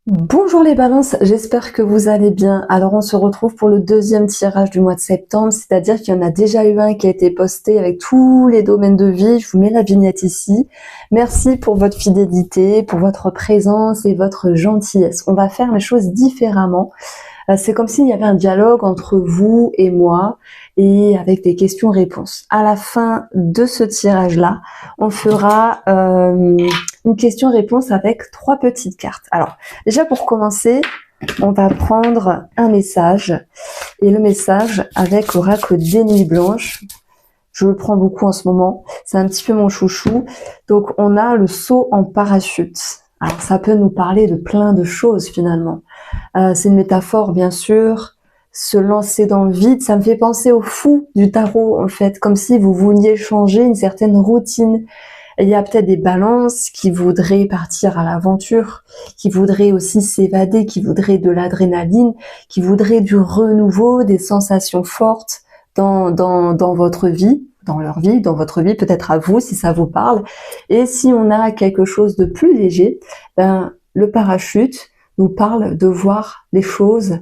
Bonjour les balances, j'espère que vous allez bien. Alors on se retrouve pour le deuxième tirage du mois de septembre, c'est-à-dire qu'il y en a déjà eu un qui a été posté avec tous les domaines de vie. Je vous mets la vignette ici. Merci pour votre fidélité, pour votre présence et votre gentillesse. On va faire les choses différemment. C'est comme s'il y avait un dialogue entre vous et moi et avec des questions-réponses. À la fin de ce tirage-là, on fera une question-réponse avec 3 petites cartes. Alors, déjà pour commencer, on va prendre un message et le message avec Oracle des Nuits Blanches. Je le prends beaucoup en ce moment, c'est un petit peu mon chouchou. Donc on a le saut en parachute. Alors ça peut nous parler de plein de choses finalement. C'est une métaphore bien sûr, se lancer dans le vide, ça me fait penser au fou du tarot en fait, comme si vous vouliez changer une certaine routine. Il y a peut-être des balances qui voudraient partir à l'aventure, qui voudraient aussi s'évader, qui voudraient de l'adrénaline, qui voudraient du renouveau, des sensations fortes dans votre vie, dans leur vie, dans votre vie, peut-être à vous si ça vous parle. Et si on a quelque chose de plus léger, le parachute nous parle de voir les choses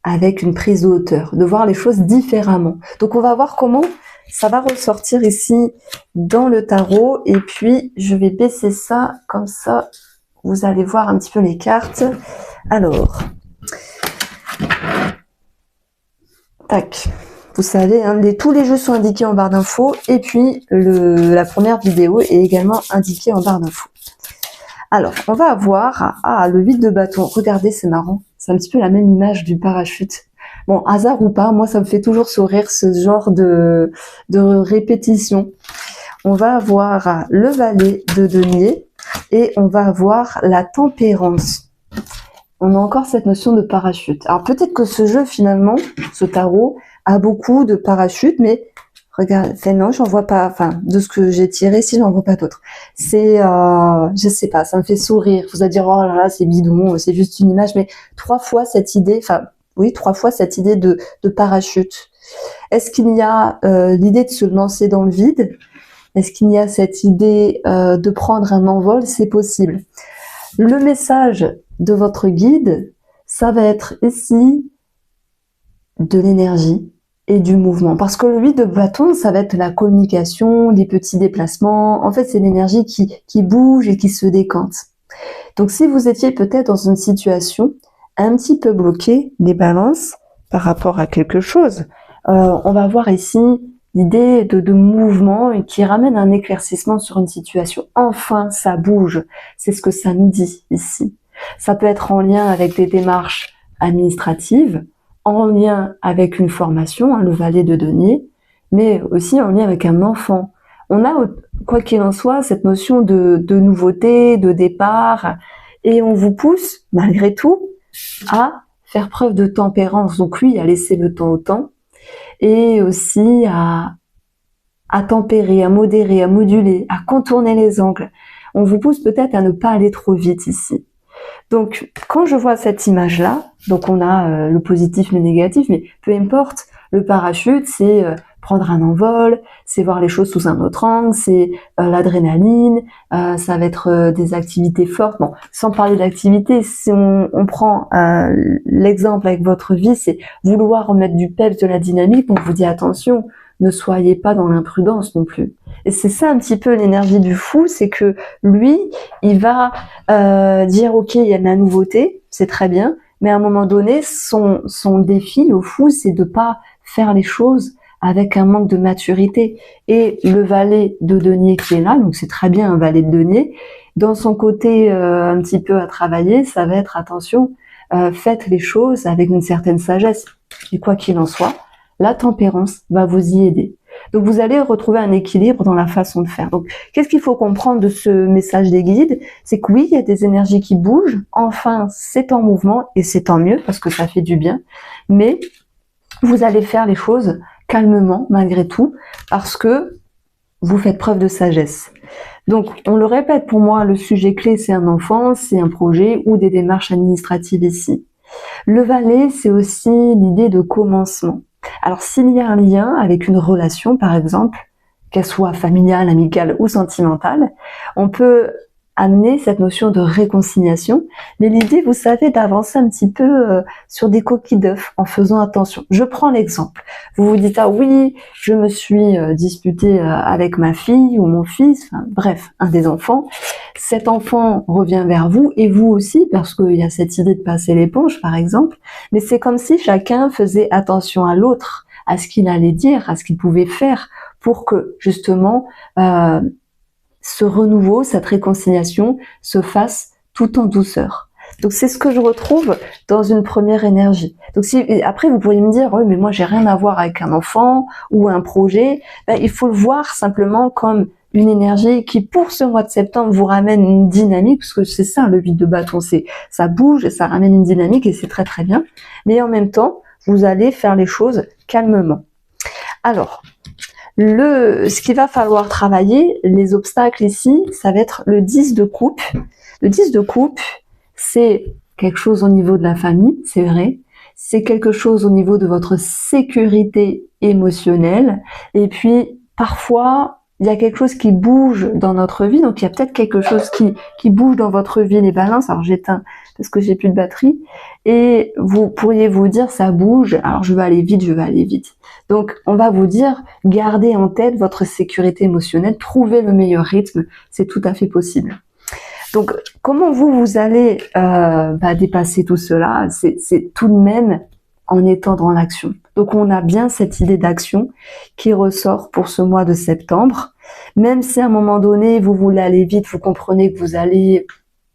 avec une prise de hauteur, de voir les choses différemment. Donc on va voir comment ça va ressortir ici dans le tarot et puis je vais baisser ça comme ça, vous allez voir un petit peu les cartes. Alors, tac, vous savez, tous les jeux sont indiqués en barre d'infos et puis la première vidéo est également indiquée en barre d'infos. Alors, on va avoir le 8 de bâton. Regardez, c'est marrant. C'est un petit peu la même image du parachute. Bon, hasard ou pas, moi, ça me fait toujours sourire ce genre de répétition. On va avoir le valet de denier et on va avoir la tempérance. On a encore cette notion de parachute. Alors, peut-être que ce jeu, finalement, ce tarot, a beaucoup de parachutes, mais regarde, non, j'en vois pas, enfin, de ce que j'ai tiré, si j'en vois pas d'autres. C'est, je sais pas, ça me fait sourire. Vous allez dire, oh là là, c'est bidon, c'est juste une image, mais 3 fois cette idée, de parachute. Est-ce qu'il y a l'idée de se lancer dans le vide? Est-ce qu'il y a cette idée de prendre un envol? C'est possible. Le message de votre guide, ça va être ici de l'énergie et du mouvement. Parce que le 8 de bâton, ça va être la communication, les petits déplacements. En fait, c'est l'énergie qui bouge et qui se décante. Donc, si vous étiez peut-être dans une situation un petit peu bloquée, des balances, par rapport à quelque chose, on va voir ici l'idée de mouvement et qui ramène un éclaircissement sur une situation. Enfin, ça bouge. C'est ce que ça nous dit ici. Ça peut être en lien avec des démarches administratives, en lien avec une formation, le valet de denier, mais aussi en lien avec un enfant. On a, quoi qu'il en soit, cette notion de nouveauté, de départ, et on vous pousse, malgré tout, à faire preuve de tempérance. Donc oui, à laisser le temps au temps, et aussi à tempérer, à modérer, à moduler, à contourner les angles. On vous pousse peut-être à ne pas aller trop vite ici. Donc, quand je vois cette image-là, donc on a le positif, le négatif, mais peu importe, le parachute, c'est prendre un envol, c'est voir les choses sous un autre angle, c'est l'adrénaline, ça va être des activités fortes. Bon, sans parler d'activités, si on prend l'exemple avec votre vie, c'est vouloir remettre du peps, de la dynamique, on vous dit attention, ne soyez pas dans l'imprudence non plus. Et c'est ça un petit peu l'énergie du fou, c'est que lui, il va dire ok, il y a de la nouveauté, c'est très bien, mais à un moment donné, son défi au fou, c'est de pas faire les choses avec un manque de maturité. Et le valet de denier qui est là, donc c'est très bien un valet de denier, dans son côté un petit peu à travailler, ça va être attention, faites les choses avec une certaine sagesse. Et quoi qu'il en soit, la tempérance va vous y aider. Donc vous allez retrouver un équilibre dans la façon de faire. Donc qu'est-ce qu'il faut comprendre de ce message des guides? C'est que oui, il y a des énergies qui bougent, enfin c'est en mouvement et c'est tant mieux parce que ça fait du bien, mais vous allez faire les choses calmement malgré tout parce que vous faites preuve de sagesse. Donc on le répète, pour moi le sujet clé c'est un enfant, c'est un projet ou des démarches administratives ici. Le valet c'est aussi l'idée de commencement. Alors s'il y a un lien avec une relation par exemple, qu'elle soit familiale, amicale ou sentimentale, on peut amener cette notion de réconciliation. Mais l'idée, vous savez, d'avancer un petit peu sur des coquilles d'œufs en faisant attention. Je prends l'exemple. Vous vous dites, ah oui, je me suis disputée avec ma fille ou mon fils, enfin, bref, un des enfants. Cet enfant revient vers vous et vous aussi, parce qu'il y a cette idée de passer l'éponge, par exemple. Mais c'est comme si chacun faisait attention à l'autre, à ce qu'il allait dire, à ce qu'il pouvait faire pour que, justement, ce renouveau, cette réconciliation se fasse tout en douceur. Donc c'est ce que je retrouve dans une première énergie. Donc après vous pourriez me dire, oui mais moi j'ai rien à voir avec un enfant ou un projet. Ben, il faut le voir simplement comme une énergie qui pour ce mois de septembre vous ramène une dynamique, parce que c'est ça le vide de bâton, c'est ça bouge et ça ramène une dynamique et c'est très très bien. Mais en même temps, vous allez faire les choses calmement. Alors, ce qu'il va falloir travailler, les obstacles ici, ça va être le 10 de coupe. Le 10 de coupe, c'est quelque chose au niveau de la famille, c'est vrai. C'est quelque chose au niveau de votre sécurité émotionnelle. Et puis, parfois, il y a quelque chose qui bouge dans notre vie. Donc, il y a peut-être quelque chose qui bouge dans votre vie, les balances. Alors, j'éteins parce que j'ai plus de batterie. Et vous pourriez vous dire, ça bouge. Alors, je vais aller vite, je vais aller vite. Donc, on va vous dire, gardez en tête votre sécurité émotionnelle, trouvez le meilleur rythme. C'est tout à fait possible. Donc, comment vous allez dépasser tout cela? C'est tout de même en étant dans l'action. Donc, on a bien cette idée d'action qui ressort pour ce mois de septembre. Même si à un moment donné, vous voulez aller vite, vous comprenez que vous allez...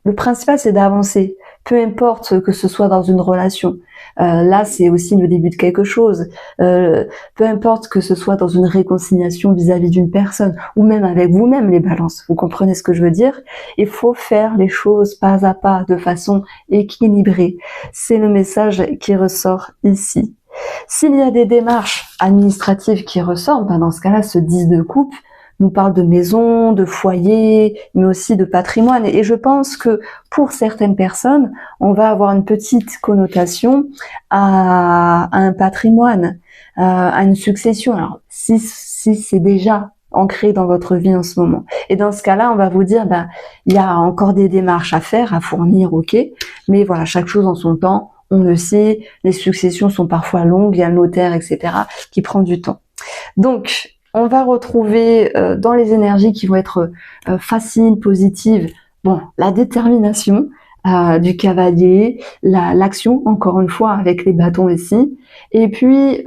Le principal, c'est d'avancer. Peu importe que ce soit dans une relation. Là, c'est aussi le début de quelque chose. Peu importe que ce soit dans une réconciliation vis-à-vis d'une personne ou même avec vous-même, les balances. Vous comprenez ce que je veux dire? Il faut faire les choses pas à pas, de façon équilibrée. C'est le message qui ressort ici. S'il y a des démarches administratives qui ressortent, dans ce cas-là, ce 10 de coupe nous parle de maison, de foyer, mais aussi de patrimoine. Et je pense que pour certaines personnes, on va avoir une petite connotation à un patrimoine, à une succession. Alors, si c'est déjà ancré dans votre vie en ce moment. Et dans ce cas-là, on va vous dire, il y a encore des démarches à faire, à fournir, ok, mais voilà, chaque chose en son temps, on le sait, les successions sont parfois longues, il y a le notaire, etc., qui prend du temps. Donc, on va retrouver dans les énergies qui vont être faciles, positives, la détermination du cavalier, l'action, encore une fois, avec les bâtons ici. Et puis,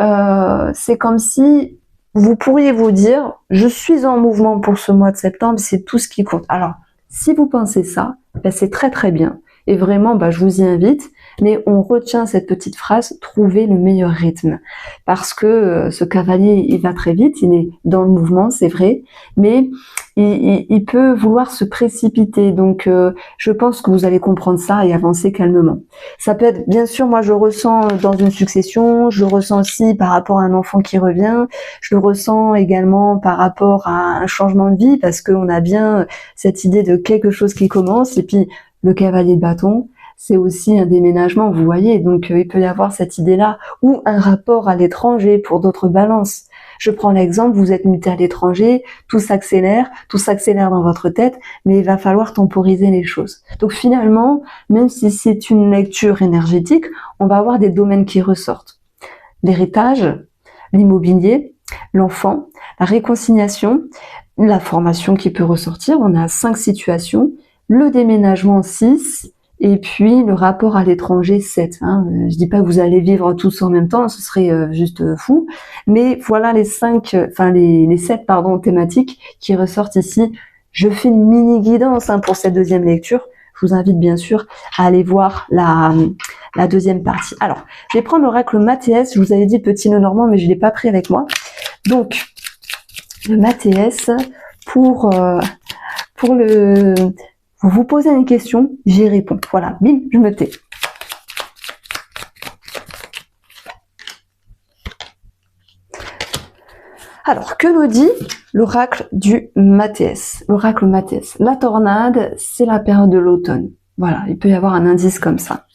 c'est comme si vous pourriez vous dire, je suis en mouvement pour ce mois de septembre, c'est tout ce qui compte. Alors, si vous pensez ça, c'est très très bien. Et vraiment, je vous y invite. Mais on retient cette petite phrase, trouver le meilleur rythme. Parce que ce cavalier, il va très vite, il est dans le mouvement, c'est vrai, mais il peut vouloir se précipiter. Donc, je pense que vous allez comprendre ça et avancer calmement. Ça peut être, bien sûr, moi je le ressens dans une succession, je le ressens aussi par rapport à un enfant qui revient, je le ressens également par rapport à un changement de vie, parce qu'on a bien cette idée de quelque chose qui commence, et puis le cavalier de bâton, c'est aussi un déménagement, vous voyez, donc il peut y avoir cette idée-là, ou un rapport à l'étranger pour d'autres balances. Je prends l'exemple, vous êtes muté à l'étranger, tout s'accélère dans votre tête, mais il va falloir temporiser les choses. Donc finalement, même si c'est une lecture énergétique, on va avoir des domaines qui ressortent. L'héritage, l'immobilier, l'enfant, la réconciliation, la formation qui peut ressortir, on a 5 situations, le déménagement 6, et puis le rapport à l'étranger 7. Je dis pas que vous allez vivre tous en même temps, ce serait juste fou. Mais voilà les 7 thématiques qui ressortent ici. Je fais une mini guidance pour cette deuxième lecture. Je vous invite bien sûr à aller voir la deuxième partie. Alors, je vais prendre l'oracle Mathéès. Je vous avais dit petit nœud normand, mais je l'ai pas pris avec moi. Donc, le Mathéès pour vous vous posez une question, j'y réponds. Voilà, bim, je me tais. Alors, que nous dit l'oracle du Mathéès? L'oracle Mathéès. La tornade, c'est la période de l'automne. Voilà, il peut y avoir un indice comme ça.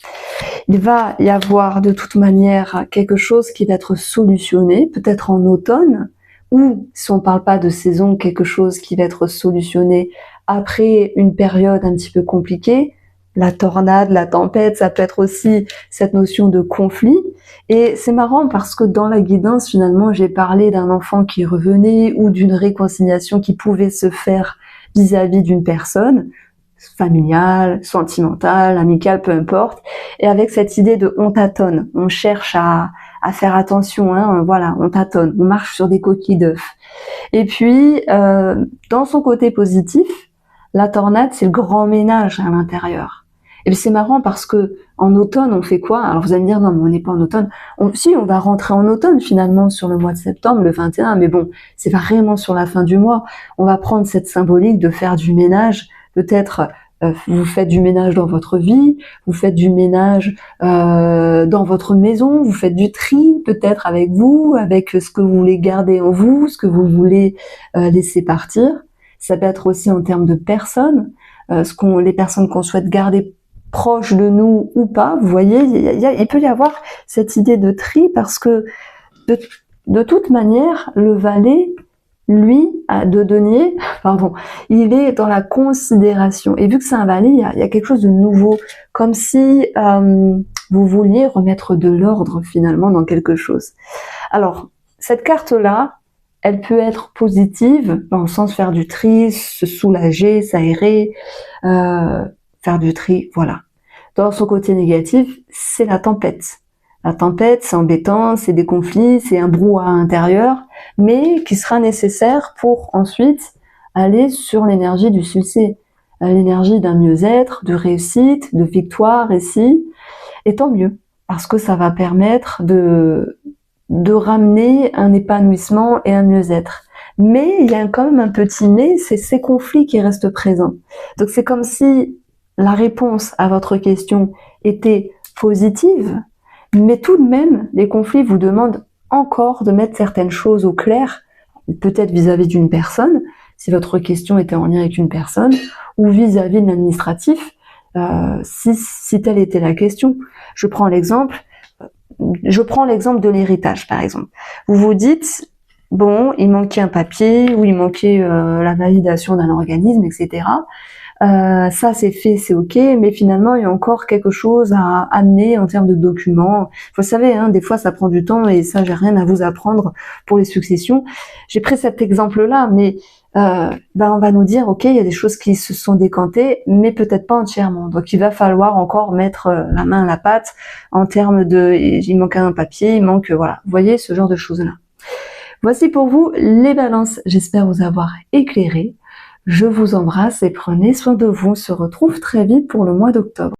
Il va y avoir de toute manière quelque chose qui va être solutionné, peut-être en automne, ou si on ne parle pas de saison, quelque chose qui va être solutionné après une période un petit peu compliquée. La tornade, la tempête, ça peut être aussi cette notion de conflit. Et c'est marrant parce que dans la guidance, finalement, j'ai parlé d'un enfant qui revenait ou d'une réconciliation qui pouvait se faire vis-à-vis d'une personne, familiale, sentimentale, amicale, peu importe. Et avec cette idée de on tâtonne, on cherche à faire attention, hein, voilà, on tâtonne, on marche sur des coquilles d'œufs. Et puis, dans son côté positif, la tornade, c'est le grand ménage à l'intérieur. Et puis c'est marrant parce que en automne, on fait quoi? Alors vous allez me dire, non, mais on n'est pas en automne. Si, on va rentrer en automne finalement sur le mois de septembre, le 21, mais bon, c'est vraiment sur la fin du mois. On va prendre cette symbolique de faire du ménage. Peut-être vous faites du ménage dans votre vie, vous faites du ménage dans votre maison, vous faites du tri peut-être avec vous, avec ce que vous voulez garder en vous, ce que vous voulez laisser partir. Ça peut être aussi en termes de personnes, les personnes qu'on souhaite garder proches de nous ou pas. Vous voyez, il peut y avoir cette idée de tri parce que de toute manière, le valet, lui, de denier, pardon, il est dans la considération. Et vu que c'est un valet, il y a quelque chose de nouveau, comme si vous vouliez remettre de l'ordre finalement dans quelque chose. Alors, cette carte-là, elle peut être positive, dans le sens faire du tri, se soulager, s'aérer, faire du tri, voilà. Dans son côté négatif, c'est la tempête. La tempête, c'est embêtant, c'est des conflits, c'est un brouhaha intérieur, mais qui sera nécessaire pour ensuite aller sur l'énergie du succès, l'énergie d'un mieux-être, de réussite, de victoire ici, et tant mieux, parce que ça va permettre de ramener un épanouissement et un mieux-être. Mais il y a quand même un petit mais, c'est ces conflits qui restent présents. Donc c'est comme si la réponse à votre question était positive, mais tout de même, les conflits vous demandent encore de mettre certaines choses au clair, peut-être vis-à-vis d'une personne, si votre question était en lien avec une personne, ou vis-à-vis de l'administratif, si telle était la question. Je prends l'exemple de l'héritage, par exemple. Vous vous dites, bon, il manquait un papier, ou il manquait la validation d'un organisme, etc. Ça c'est fait, c'est ok, mais finalement il y a encore quelque chose à amener en termes de documents. Vous savez, hein, des fois ça prend du temps et ça j'ai rien à vous apprendre pour les successions. J'ai pris cet exemple-là, mais on va nous dire ok, il y a des choses qui se sont décantées, mais peut-être pas entièrement. Donc il va falloir encore mettre la main à la pâte en termes de, il manque un papier, il manque voilà, vous voyez ce genre de choses-là. Voici pour vous les balances. J'espère vous avoir éclairé. Je vous embrasse et prenez soin de vous. On se retrouve très vite pour le mois d'octobre.